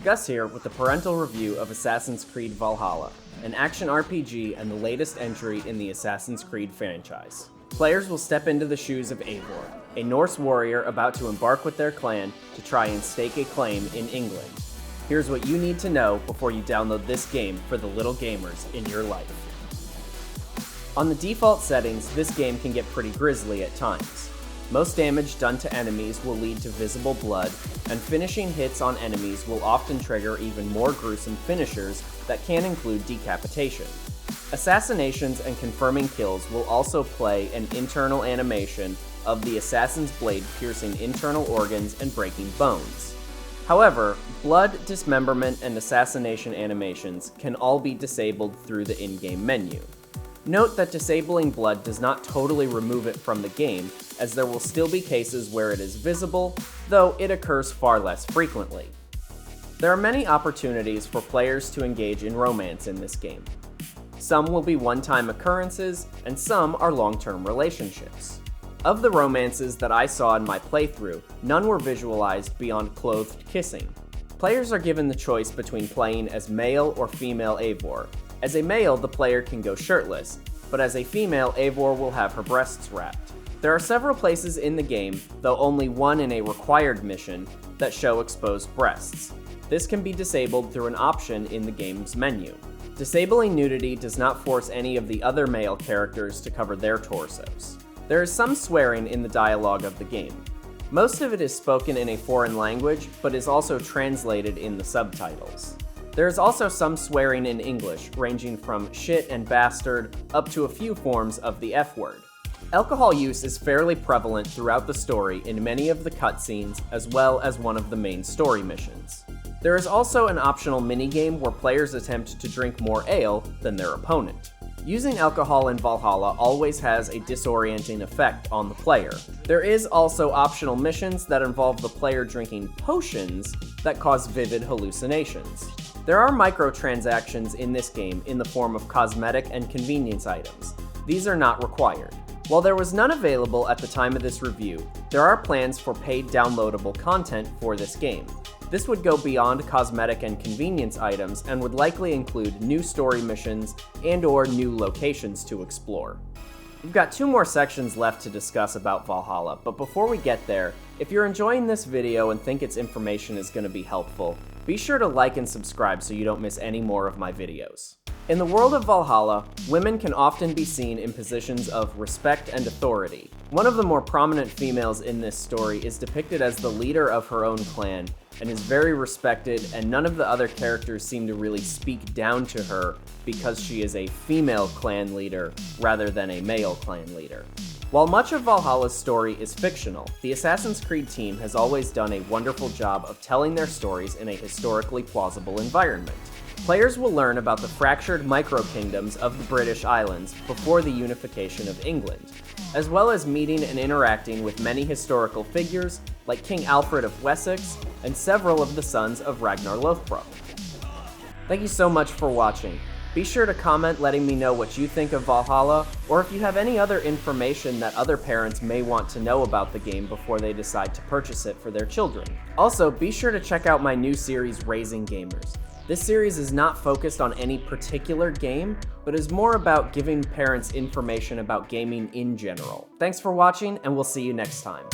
Gus here with the parental review of Assassin's Creed Valhalla, an action RPG and the latest entry in the Assassin's Creed franchise. Players will step into the shoes of Eivor, a Norse warrior about to embark with their clan to try and stake a claim in England. Here's what you need to know before you download this game for the little gamers in your life. On the default settings, this game can get pretty grisly at times. Most damage done to enemies will lead to visible blood, and finishing hits on enemies will often trigger even more gruesome finishers that can include decapitation. Assassinations and confirming kills will also play an internal animation of the assassin's blade piercing internal organs and breaking bones. However, blood, dismemberment, and assassination animations can all be disabled through the in-game menu. Note that disabling blood does not totally remove it from the game, as there will still be cases where it is visible, though it occurs far less frequently. There are many opportunities for players to engage in romance in this game. Some will be one-time occurrences, and some are long-term relationships. Of the romances that I saw in my playthrough, none were visualized beyond clothed kissing. Players are given the choice between playing as male or female Eivor. As a male, the player can go shirtless, but as a female, Eivor will have her breasts wrapped. There are several places in the game, though only one in a required mission, that show exposed breasts. This can be disabled through an option in the game's menu. Disabling nudity does not force any of the other male characters to cover their torsos. There is some swearing in the dialogue of the game. Most of it is spoken in a foreign language, but is also translated in the subtitles. There is also some swearing in English, ranging from shit and bastard up to a few forms of the F word. Alcohol use is fairly prevalent throughout the story in many of the cutscenes, as well as one of the main story missions. There is also an optional minigame where players attempt to drink more ale than their opponent. Using alcohol in Valhalla always has a disorienting effect on the player. There is also optional missions that involve the player drinking potions that cause vivid hallucinations. There are microtransactions in this game in the form of cosmetic and convenience items. These are not required. While there was none available at the time of this review, there are plans for paid downloadable content for this game. This would go beyond cosmetic and convenience items and would likely include new story missions and/or new locations to explore. We've got 2 more sections left to discuss about Valhalla, but before we get there, if you're enjoying this video and think its information is going to be helpful, be sure to like and subscribe so you don't miss any more of my videos. In the world of Valhalla, women can often be seen in positions of respect and authority. One of the more prominent females in this story is depicted as the leader of her own clan, and is very respected, and none of the other characters seem to really speak down to her because she is a female clan leader rather than a male clan leader. While much of Valhalla's story is fictional, the Assassin's Creed team has always done a wonderful job of telling their stories in a historically plausible environment. Players will learn about the fractured micro-kingdoms of the British Islands before the unification of England, as well as meeting and interacting with many historical figures like King Alfred of Wessex and several of the sons of Ragnar Lothbrok. Thank you so much for watching. Be sure to comment letting me know what you think of Valhalla, or if you have any other information that other parents may want to know about the game before they decide to purchase it for their children. Also, be sure to check out my new series, Raising Gamers. This series is not focused on any particular game, but is more about giving parents information about gaming in general. Thanks for watching, and we'll see you next time.